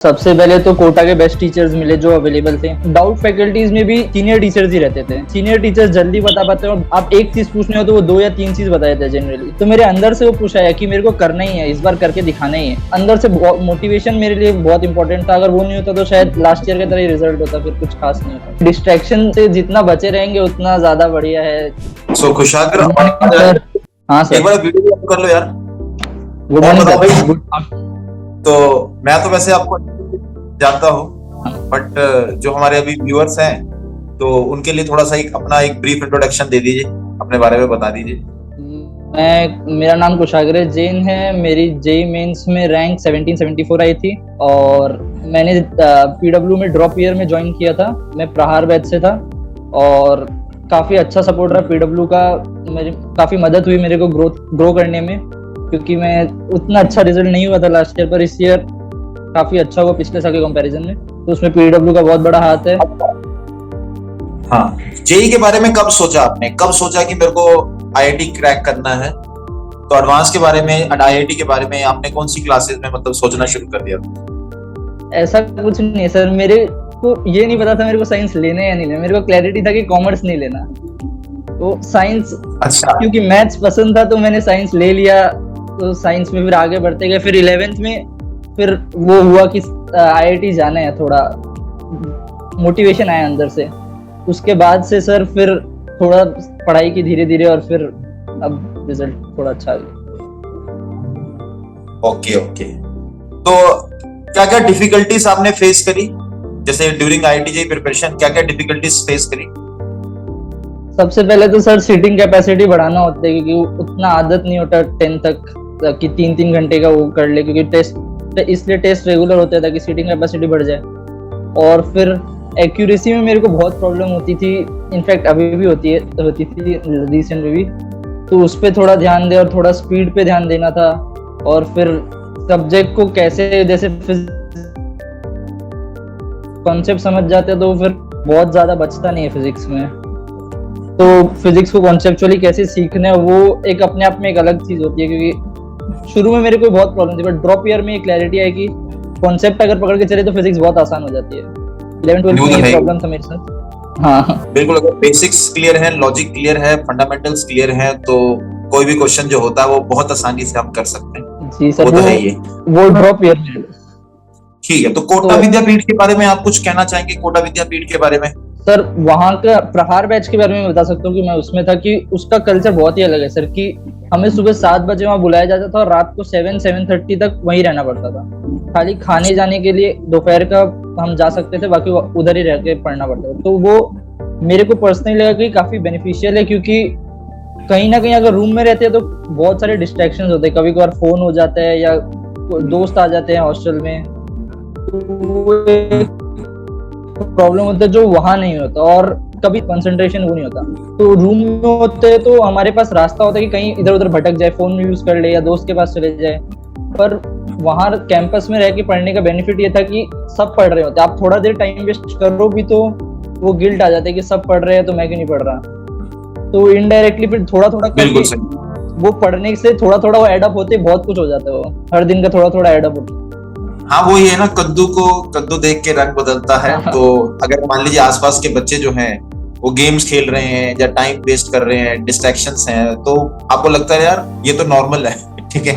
सबसे पहले तो कोटा के बेस्ट टीचर्स मिले जो अवेलेबल थे। डाउट फैकल्टीज में भी सीनियर टीचर्स ही रहते थे। सीनियर टीचर्स जल्दी बता पाते हैं और आप एक चीज पूछने हो तो वो 2 या 3 चीज बता देते हैं जनरली। तो मेरे अंदर से वो पूछा है कि मेरे को करना ही है, इस बार करके दिखाना ही है। अंदर से मोटिवेशन मेरे लिए बहुत इंपॉर्टेंट था। अगर वो नहीं होता तो शायद लास्ट ईयर की तरह ही रिजल्ट होता, फिर कुछ खास नहीं होता। डिस्ट्रैक्शन से जितना बचे रहेंगे उतना ज्यादा बढ़िया है। सो खुशागर, हाँ सर, एक बार वीडियो कर लो यार। गुड मॉर्निंग भाई। गुड। तो मैं तो वैसे आपको जानता हूँ, बट जो हमारे अभी व्यूअर्स हैं तो उनके लिए थोड़ा सा अपना एक ब्रीफ इंट्रोडक्शन दे दीजिए, अपने बारे में बता दीजिए। मेरा नाम कुशाग्र जैन है। मेरी जेई मेंस में रैंक 1774 आई थी और मैंने पीडब्ल्यू में ड्रॉप ईयर में ज्वाइन किया था। मैं प्रहार बैच से था और काफी अच्छा सपोर्ट रहा पीडब्ल्यू का। मेरी काफी मदद हुई मेरे को ग्रो करने में, क्योंकि मैं उतना अच्छा रिजल्ट नहीं हुआ था लास्ट ईयर, पर इस ईयर काफी अच्छा हुआ पिछले साल के कंपैरिजन में। तो उसमें पीडब्ल्यू का बहुत बड़ा हाथ है। हाँ, जेई के बारे में कब सोचा आपने? कब सोचा कि मेरे को आईआईटी क्रैक करना है? तो एडवांस के बारे में, आईआईटी के बारे में आपने कौन सी क्लासेस में मतलब सोचना शुरू कर दिया? ऐसा कुछ नहीं है सर, मेरे को ये नहीं पता था मेरे को साइंस लेना है या नहीं लेना। मेरे को क्लैरिटी था कि कॉमर्स नहीं लेना। तो साइंस, अच्छा, क्योंकि मैथ्स पसंद था तो मैंने साइंस ले लिया। तो साइंस में फिर आगे बढ़ते गए। फिर 11th में फिर वो हुआ कि आईआईटी जाना है, थोड़ा मोटिवेशन आया अंदर से। उसके बाद से सर फिर थोड़ा पढ़ाई की धीरे धीरे, और फिर अब रिजल्ट थोड़ा अच्छा आ गया। ओके। तो क्या क्या डिफिकल्टीज आपने फेस करी, जैसे ड्यूरिंग आईआईटी जेईई प्रिपरेशन क्या क्या डिफिकल्टीज फेस करी? सबसे पहले तो सर सीटिंग कैपेसिटी बढ़ाना होता है, क्योंकि उतना आदत नहीं होता 10 तक कि 3-3 घंटे का वो कर ले, क्योंकि इसलिए टेस्ट रेगुलर होता है ताकि सीटिंग कैपेसिटी बढ़ जाए। और फिर एक्यूरेसी में मेरे को बहुत प्रॉब्लम होती थी, इनफैक्ट अभी भी होती थी रिसेंट में भी। तो उस पर थोड़ा ध्यान दे और थोड़ा स्पीड पे ध्यान देना था। और फिर सब्जेक्ट को कैसे, जैसे कॉन्सेप्ट समझ जाते तो फिर बहुत ज्यादा बचता नहीं है फिजिक्स में। तो फिजिक्स को कॉन्सेप्चुअली कैसे सीखना है वो एक अपने आप में एक अलग चीज होती है, क्योंकि शुरू में मेरे को बहुत प्रॉब्लम थी, बट ड्रॉप ईयर में एक क्लैरिटी आई कि कॉन्सेप्ट अगर पकड़ के चले तो फिजिक्स बहुत आसान हो जाती है। 11-12 में ये प्रॉब्लम था मेरे साथ। हाँ बिल्कुल, अगर बेसिक्स क्लियर है, लॉजिक क्लियर है, फंडामेंटल्स क्लियर है तो कोई भी क्वेश्चन जो होता है वो बहुत आसानी से हम कर सकते हैं। जी सर, वो तो है ही। वो ड्रॉप ईयर में। ठीक है, तो कोटा विद्यापीठ के बारे में आप कुछ कहना चाहेंगे? कोटा विद्यापीठ के बारे में सर, वहाँ का प्रहार बैच के बारे में बता सकता हूँ कि मैं उसमें था, कि उसका कल्चर बहुत ही अलग है सर। कि हमें सुबह 7 बजे वहाँ बुलाया जाता था और रात को 7-7:30 तक वहीं रहना पड़ता था। खाली खाने जाने के लिए दोपहर का हम जा सकते थे, बाकी उधर ही रह के पढ़ना पड़ता था। तो वो मेरे को पर्सनली लगा कि काफी बेनिफिशियल है, क्योंकि कहीं ना कहीं अगर रूम में रहते हैं तो बहुत सारे डिस्ट्रैक्शन होते हैं। कभी कभार फोन हो जाता है या दोस्त आ जाते हैं हॉस्टल में, प्रॉब्लम होता है जो वहां नहीं होता। और कभी कंसंट्रेशन वो नहीं होता। तो रूम में होते तो हमारे पास रास्ता होता है कि कहीं इधर उधर भटक जाए, फोन यूज कर ले या दोस्त के पास चले जाए। पर वहां कैंपस में रह के पढ़ने का बेनिफिट ये था कि सब पढ़ रहे होते। आप थोड़ा देर टाइम वेस्ट करो भी तो वो गिल्ट आ जाता है कि सब पढ़ रहे हैं तो मैं क्यों नहीं पढ़ रहा। तो इनडायरेक्टली फिर थोड़ा थोड़ा करके वो पढ़ने से थोड़ा थोड़ा वो एडअप होते बहुत कुछ हो जाता है। वो हर दिन का थोड़ा थोड़ा एडअप होता है। हाँ, वो ये है ना, कद्दू देख के रंग बदलता है। तो अगर मान लीजिए आसपास के बच्चे जो हैं वो गेम्स खेल रहे हैं या टाइम वेस्ट कर रहे हैं, डिस्ट्रैक्शंस हैं, तो आपको लगता है यार ये तो नॉर्मल है, ठीक है।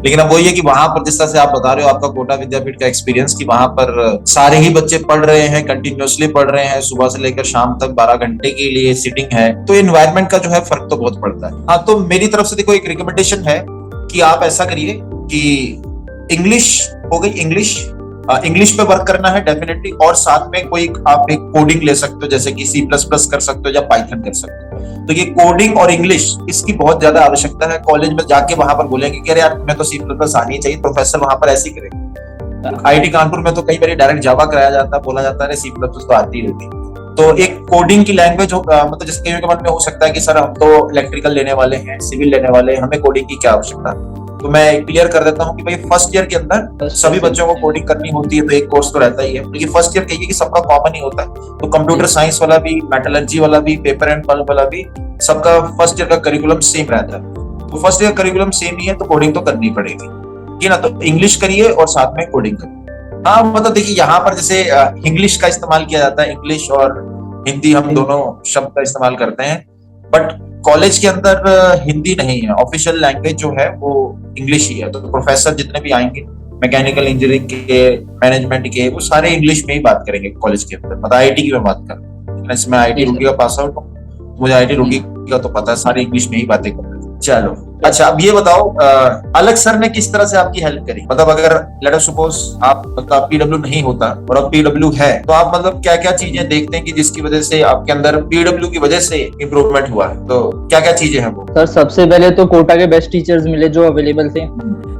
लेकिन अब वही है कि वहां पर जिस तरह से आप बता रहे हो आपका कोटा विद्यापीठ का एक्सपीरियंस, कि वहां पर सारे ही बच्चे पढ़ रहे हैं, कंटिन्यूअसली पढ़ रहे हैं, सुबह से लेकर शाम तक 12 घंटे के लिए सिटिंग है, तो एनवायरनमेंट का जो है फर्क तो बहुत पड़ता है। हाँ, तो मेरी तरफ से देखो एक रिकमेंडेशन है कि आप ऐसा करिए कि इंग्लिश हो गई, इंग्लिश पे वर्क करना है डेफिनेटली। और साथ में कोई आप एक कोडिंग ले सकते हो, जैसे कि C++ कर सकते हो या पाइथन कर सकते हो। तो ये कोडिंग और इंग्लिश इसकी बहुत ज्यादा आवश्यकता है। कॉलेज में जाके वहां पर बोलेंगे कि अरे यार मैं तो C++ आनी चाहिए, प्रोफेसर वहां पर ऐसे ही करेंगे। आईआईटी कानपुर में तो कई बार डायरेक्ट जावा कराया जाता है, बोला जाता है C++ तो आती ही होती। तो एक कोडिंग की लैंग्वेज मतलब जैसे कई के मन में हो सकता है कि सर हम तो इलेक्ट्रिकल लेने वाले हैं, सिविल लेने वाले हैं, हमें कोडिंग की क्या आवश्यकता। तो मैं क्लियर कर देता हूँ कि भाई फर्स्ट ईयर के अंदर सभी बच्चों को कोडिंग करनी होती है, तो एक कोर्स तो रहता ही है। लेकिन फर्स्ट ईयर कहिए कि सबका कॉमन ही होता है। तो कंप्यूटर साइंस वाला भी, मेटलर्जी वाला भी, पेपर एंड पल्प वाला भी, सबका फर्स्ट ईयर का करिकुलम सेम रहता है। तो फर्स्ट ईयर करिकुलम सेम ही है तो कोडिंग तो करनी पड़ेगी, ये ना। तो इंग्लिश करिए और साथ में कोडिंग करिए। हाँ मतलब देखिए यहाँ पर जैसे इंग्लिश का इस्तेमाल किया जाता है, इंग्लिश और हिंदी हम दोनों शब्द का इस्तेमाल करते हैं, बट कॉलेज के अंदर हिंदी नहीं है, ऑफिशियल लैंग्वेज जो है वो इंग्लिश ही है। तो प्रोफेसर जितने भी आएंगे मैकेनिकल इंजीनियरिंग के, मैनेजमेंट के, वो सारे इंग्लिश में ही बात करेंगे कॉलेज के अंदर। मतलब आईआईटी की मैं बात कर रहा हूँ, मैं आईआईटी रुड़की का पास आउट हूँ, मुझे आईआईटी रुड़की का तो पता है, सारे इंग्लिश में ही बातें करते हैं। चलो अच्छा, अब ये बताओ अलग सर ने किस तरह से आपकी हेल्प करी? मतलब अगर लेट अस सपोज आप मतलब पीडब्ल्यू नहीं होता और अब पीडब्ल्यू है, तो आप मतलब क्या क्या चीजें देखते हैं कि जिसकी वजह से आपके अंदर पीडब्ल्यू की वजह से इंप्रूवमेंट हुआ है? तो क्या क्या चीजें हैं वो? सर सबसे पहले तो कोटा के बेस्ट टीचर्स मिले जो अवेलेबल थे,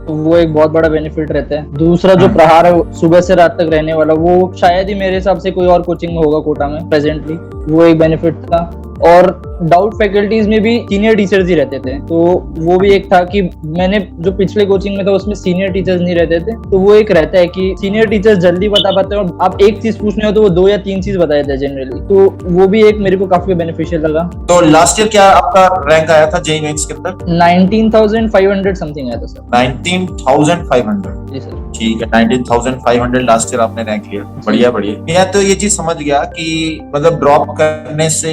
तो वो एक बहुत बड़ा बेनिफिट रहता है। दूसरा जो प्रहार है सुबह से रात तक रहने वाला, वो शायद ही मेरे हिसाब से कोई और कोचिंग में होगा कोटा में प्रेजेंटली, वो एक बेनिफिट था। और डाउट फैकल्टीज में भी सीनियर टीचर्स ही रहते थे, तो वो भी एक था कि मैंने जो पिछले कोचिंग में था उसमें सीनियर टीचर्स नहीं रहते थे, तो वो एक रहता है कि सीनियर टीचर्स जल्दी बता पाते हैं और आप एक चीज पूछने हो तो वो 2 या 3 चीज बता देते हैं जनरली, तो वो भी एक मेरे को काफी बेनिफिशियल लगा। तो लास्ट ईयर क्या आपका रैंक आया था जेईई मेंस के अंदर? 19,500 समथिंग आया था सर। 19,500? जी सर। ठीक है, 19,500 लास्ट ईयर आपने रैंक लिया, बढ़िया बढ़िया। मैं तो ये चीज समझ गया कि मतलब ड्रॉप करने से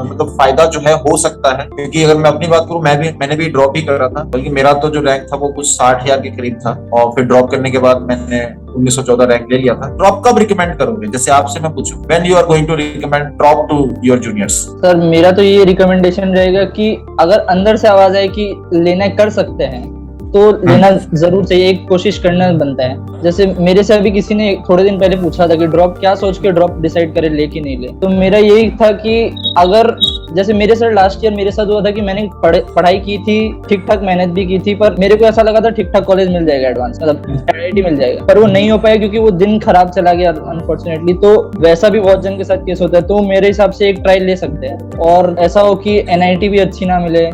मतलब फायदा जो है हो सकता है, क्योंकि अगर मैं अपनी बात करूं, मैंने भी ड्रॉप ही कर रहा था, बल्कि मेरा तो जो रैंक था वो कुछ 60,000 के करीब था, और फिर ड्रॉप करने के बाद मैंने 1914 रैंक ले लिया था। ड्रॉप कब रिकमेंड करोगे? जैसे आपसे मैं पूछूं, when you are going to recommend drop to your juniors? Sir मेरा तो ये रिकमेंडेशन रहेगा कि अगर अंदर से आवाज आए कि लेना कर सकते हैं तो लेना जरूर चाहिए, एक कोशिश करना बनता है। जैसे मेरे से अभी किसी ने थोड़े दिन पहले पूछा था कि ड्रॉप क्या सोच के ड्रॉप डिसाइड करे, ले कि नहीं ले, तो मेरा यही था कि अगर जैसे मेरे साथ लास्ट ईयर मेरे साथ हुआ था कि मैंने पढ़ाई की थी, ठीक ठाक मेहनत भी की थी, पर मेरे को ऐसा लगा था ठीक ठाक कॉलेज मिल जाएगा, एडवांस मतलब आईआईटी मिल जाएगा, पर वो नहीं हो पाया क्योंकि वो दिन खराब चला गया अनफॉर्चुनेटली। तो वैसा भी बहुत जन के साथ केस होता है, तो मेरे हिसाब से एक ट्रायल ले सकते हैं, और ऐसा हो कि एनआईटी भी अच्छी ना मिले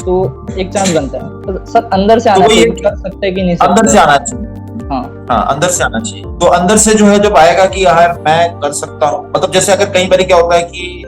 तो एक चांस बनता है। तो सर अंदर से आना चाहिए, कर सकते हैं कि नहीं, अंदर से आना चाहिए। हाँ अंदर से आना चाहिए। तो अंदर से जो है जब आएगा कि यार मैं कर सकता हूँ, मतलब जैसे अगर कई बार क्या होता है कि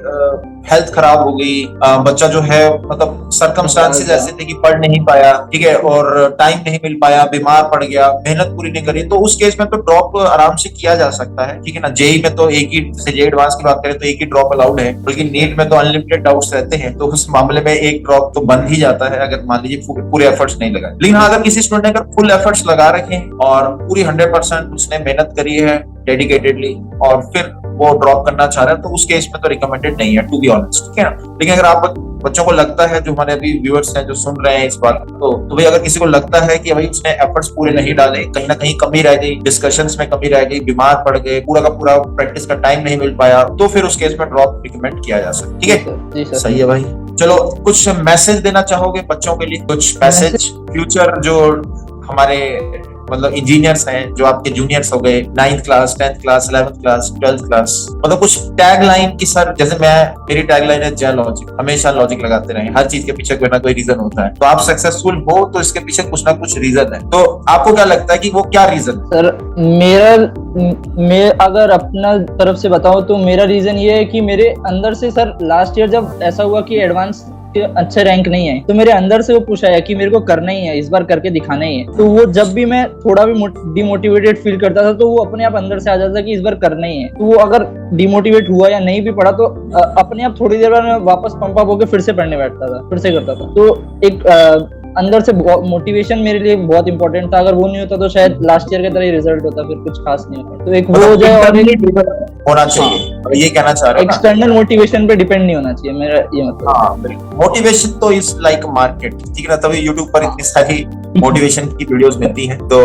हेल्थ खराब हो गई, बच्चा जो है मतलब सर्कमस्टांसेस ऐसे थे कि पढ़ नहीं पाया, ठीक है, और टाइम नहीं मिल पाया, बीमार पड़ गया, मेहनत पूरी नहीं करी, तो उस केस में तो ड्रॉप आराम से किया जा सकता है, ठीक है ना। जेईई में तो एक ही, जैसे जेईई एडवांस की बात करें तो एक ही ड्रॉप अलाउड है, बल्कि नीट में तो अनलिमिटेड डाउट्स रहते हैं, तो उस मामले में एक ड्रॉप तो बन ही जाता है अगर मान लीजिए पूरे एफर्ट्स नहीं लगाए। लेकिन हाँ, अगर किसी स्टूडेंट ने अगर फुल एफर्ट्स लगा रखे और पूरी 100% उसने मेहनत करी है डेडिकेटेडली, और फिर वो ड्रॉप करना चाह रहा है, तो उस केस में तो रिकमेंडेड नहीं है, टू बी ऑनेस्ट, ठीक है ना। लेकिन अगर आप बच्चों को लगता है, जो हमारे अभी व्यूअर्स हैं जो सुन रहे हैं इस बात को, तो भाई अगर किसी को लगता है कि भाई उसने एफर्ट्स पूरे नहीं डाले, कहीं ना कहीं कमी रह गई, डिस्कशंस में कमी रह गई, बीमार पड़ गए, पूरा का पूरा प्रैक्टिस का टाइम नहीं मिल पाया, तो फिर उस केस में ड्रॉप रिकमेंड किया जा सकता है, ठीक है। सही है भाई। चलो कुछ मैसेज देना चाहोगे बच्चों के लिए, कुछ मैसेज फ्यूचर जो हमारे मतलब इंजीनियर्स हैं, जो आपके जूनियर्स हो गए, 9th class, 10th class, 11th class, 12th class, मतलब कुछ टैग लाइन की सर, जैसे मेरी टैग लाइन है जय लॉजिक, हमेशा लॉजिक लगाते रहें, हर चीज के पीछे कोई ना कोई रीजन होता है, तो आप सक्सेसफुल हो तो इसके पीछे कुछ ना कुछ रीजन है, तो आपको क्या लगता है कि वो क्या रीजन? सर मैं अगर अपना तरफ से बताऊं तो मेरा रीजन ये है कि मेरे अंदर से सर लास्ट ईयर जब ऐसा हुआ कि एडवांस के अच्छे रैंक नहीं है, तो मेरे अंदर से वो पुश आया कि मेरे को करना ही है, इस बार करके दिखाना ही है। तो वो जब भी मैं थोड़ा भी डिमोटिवेटेड फील करता था तो वो अपने आप अंदर से आ जाता था कि इस बार करना ही है। तो वो अगर डिमोटिवेट हुआ या नहीं भी पढ़ा तो अपने आप थोड़ी देर बाद मैं वापस पंप अप होकर फिर से पढ़ने बैठता था, फिर से करता था। तो एक अंदर से मोटिवेशन मेरे लिए बहुत इंपॉर्टेंट था, अगर वो नहीं होता तो शायद लास्ट ईयर की तरह ही रिजल्ट होता, फिर कुछ खास नहीं होता। तो एक वो जो है और होना चाहिए, और ये कहना चाह रहे हैं एक्सटर्नल मोटिवेशन पे डिपेंड नहीं होना चाहिए, मेरा ये मतलब। हाँ मोटिवेशन तो इज लाइक मार्केट, ठीक है ना, तभी यूट्यूब पर इतनी सारी मोटिवेशन की वीडियोस मिलती हैं। तो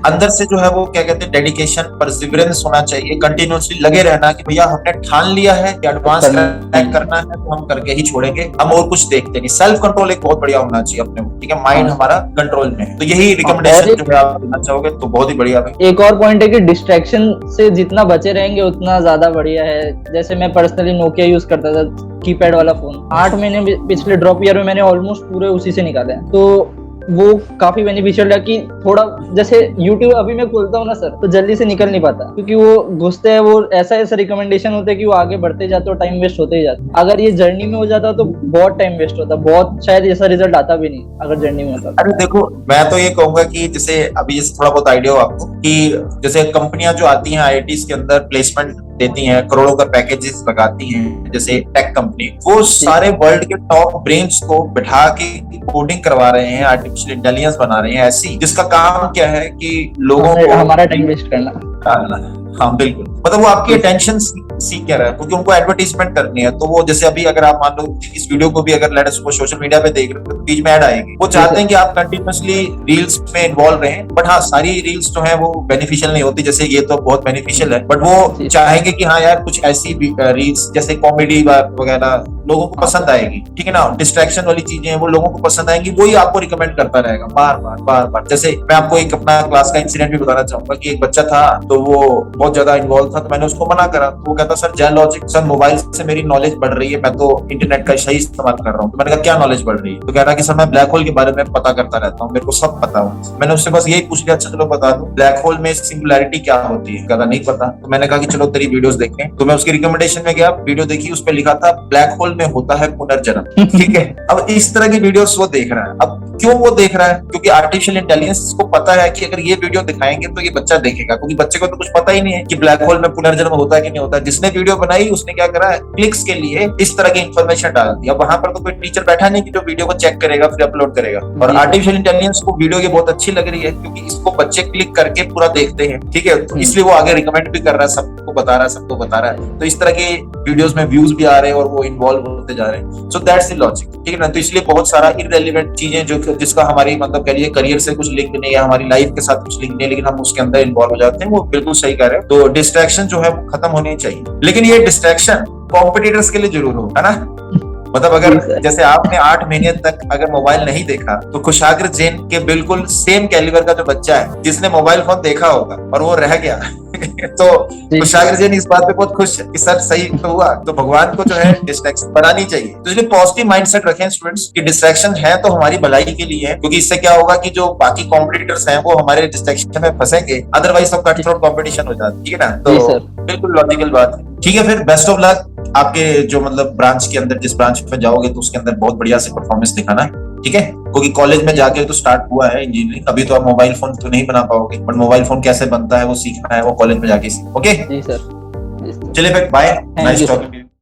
अंदर से जो है वो क्या कहते हैं, डेडिकेशन, परसिवरेंस होना चाहिए, कंटिन्यूअसली लगे रहना कि भैया हमने ठान लिया है कि एडवांस क्रैक करना है तो हम करके ही छोड़ेंगे, हम और कुछ देखते नहीं। सेल्फ कंट्रोल एक बहुत बढ़िया होना चाहिए अपने, ठीक है, माइंड हमारा कंट्रोल में है। तो यही रिकमेंडेशन जो है आप देना चाहोगे तो बहुत ही बढ़िया है। एक और पॉइंट है कि डिस्ट्रैक्शन से जितना बचे रहेंगे उतना ज्यादा बढ़िया है। जैसे मैं पर्सनली नोकिया यूज करता था, कीपैड वाला फोन, 8 महीने पिछले ड्रॉप ईयर में मैंने ऑलमोस्ट पूरे उसी से निकाले हैं। तो वो काफी बेनिफिशियल है कि थोड़ा जैसे यूट्यूब अभी मैं खोलता हूँ ना सर, तो जल्दी से निकल नहीं पाता, क्योंकि वो घुसते हैं, वो ऐसा ऐसा रिकमेंडेशन होते हैं कि वो आगे बढ़ते जाते और टाइम वेस्ट होते ही जाता। अगर ये जर्नी में हो जाता तो बहुत टाइम वेस्ट होता, बहुत शायद ऐसा रिजल्ट आता भी नहीं अगर जर्नी में होता। अरे देखो, मैं तो ये कहूंगा कि जैसे अभी जैसे थोड़ा बहुत आइडिया हो आपको कि जैसे कंपनियां जो आती हैं आईआईटीज के अंदर प्लेसमेंट देती हैं, करोड़ों का पैकेजेस लगाती हैं, जैसे टेक कंपनी, वो सारे वर्ल्ड के टॉप ब्रेन्स को बिठा के कोडिंग करवा रहे हैं, आर्टिफिशियल इंटेलिजेंस बना रहे हैं ऐसी, जिसका काम क्या है कि लोगों को हमारा टाइम वेस्ट करना। हाँ बिल्कुल, मतलब वो आपकी अटेंशन सीख क्या रहा है, क्योंकि उनको एडवर्टाइजमेंट करनी है। तो वो जैसे अभी अगर आप मान लो इस वीडियो को भी अगर लेट्स सपोज सोशल मीडिया पे देख रहे हो तो बीच में ऐड आएगी, वो चाहते हैं कि आप कंटिन्यूअसली रील्स में इन्वॉल्व रहें। बट हाँ, सारी रील्स जो है वो बेनिफिशियल नहीं होती, जैसे ये तो बहुत बेनिफिशियल है, बट वो चाहेंगे कि हाँ यार कुछ ऐसी रील्स जैसे कॉमेडी वगैरह लोगों को पसंद आएगी, ठीक है ना, डिस्ट्रैक्शन वाली चीजें वो लोगों को पसंद आएंगी, वही आपको रिकमेंड करता रहेगा बार बार बार बार। जैसे मैं आपको एक अपना क्लास का इंसिडेंट भी बताना चाहूंगा कि एक बच्चा था, तो वो बहुत ज्यादा इन्वॉल्व था, तो मैंने उसको मना करा, तो वो कहता सर जय लॉजिक, सर मोबाइल से मेरी नॉलेज बढ़ रही है, मैं तो इंटरनेट का सही इस्तेमाल कर रहा हूँ। तो मैंने कहा क्या नॉलेज बढ़ रही है? तो कह रहा कि सर मैं ब्लैक होल के बारे में पता करता रहता हूँ, मेरे को सब पता हो। मैंने उससे बस यही पूछ लिया, अच्छा चलो बता दो ब्लैक होल में सिंगुलैरिटी क्या होती है? कहता नहीं पता। तो मैंने कहा कि चलो तेरी वीडियोस देखें। तो मैं उसकी रिकमेंडेशन में गया, वीडियो देखी, उस पर लिखा था ब्लैक होल में होता है पुनर्जन्म, ठीक है। अब इस तरह की वीडियोस वो देख रहा है। अब क्यों वो देख रहा है? क्योंकि आर्टिफिशियल इंटेलिजेंस को पता है कि अगर ये वीडियो दिखाएंगे तो ये बच्चा देखेगा, क्योंकि बच्चे को तो कुछ पता ही नहीं है कि ब्लैक होल में पुनर्जन्म होता है कि नहीं होता है। जिसने वीडियो बनाई उसने क्या करा, क्लिक्स के लिए इस तरह की इंफॉर्मेशन डाल दी। अब वहां पर तो कोई टीचर बैठा नहीं कि जो वीडियो को चेक करेगा फिर अपलोड करेगा। और आर्टिफिशियल इंटेलिजेंस को वीडियो ये बहुत अच्छी लग रही है क्योंकि इसको बच्चे क्लिक करके पूरा देखते हैं, ठीक है, तो इसलिए वो आगे रिकमेंड भी कर रहा है, सबको बता रहा है, सबको बता रहा है। तो इस तरह के वीडियोस में व्यूज भी आ रहे हैं और वो इन्वॉल्व होते जा रहे हैं। सो दैट्स द लॉजिक, ठीक है ना। तो इसलिए बहुत सारा इररिलेवेंट चीजें जो जिसका हमारी मतलब कह लीजिए करियर से कुछ लिंक नहीं है, हमारी लाइफ के साथ कुछ लिंक नहीं है, लेकिन हम उसके अंदर इन्वॉल्व हो जाते हैं, वो बिल्कुल सही कह रहे हैं। तो डिस्ट्रैक्शन जो है वो खत्म होनी चाहिए, लेकिन ये डिस्ट्रैक्शन कॉम्पिटिटर्स के लिए जरूर हो, है ना। मतलब अगर जैसे आपने 8 महीने तक अगर मोबाइल नहीं देखा, तो कुशाग्र जैन के बिल्कुल सेम कैलिबर का जो बच्चा है जिसने मोबाइल फोन देखा होगा और वो रह गया तो कुशाग्र जैन इस बात पे बहुत खुश है कि सर सही तो हुआ। तो भगवान को जो है डिस्ट्रैक्शन बनानी चाहिए। तो इसलिए पॉजिटिव माइंडसेट रखें स्टूडेंट्स कि डिस्ट्रैक्शन है तो हमारी भलाई के लिए है, क्योंकि इससे क्या होगा कि जो बाकी कॉम्पिटिटर्स हैं वो हमारे डिस्ट्रैक्शन में फंसेंगे, अदरवाइज सब कट थ्रोट कॉम्पिटिशन हो जाती है, ठीक है ना। तो बिल्कुल लॉजिकल बात है। ठीक है, फिर बेस्ट ऑफ लक आपके जो मतलब ब्रांच के अंदर, जिस ब्रांच में जाओगे तो उसके अंदर बहुत बढ़िया से परफॉर्मेंस दिखाना है, ठीक है। क्योंकि कॉलेज में जाके तो स्टार्ट हुआ है इंजीनियरिंग, अभी तो आप मोबाइल फोन तो नहीं बना पाओगे, बट मोबाइल फोन कैसे बनता है वो सीखना है, वो कॉलेज में जाके सीख। ओके जी सर। चलिए फिर बाय, नाइस टॉकिंग।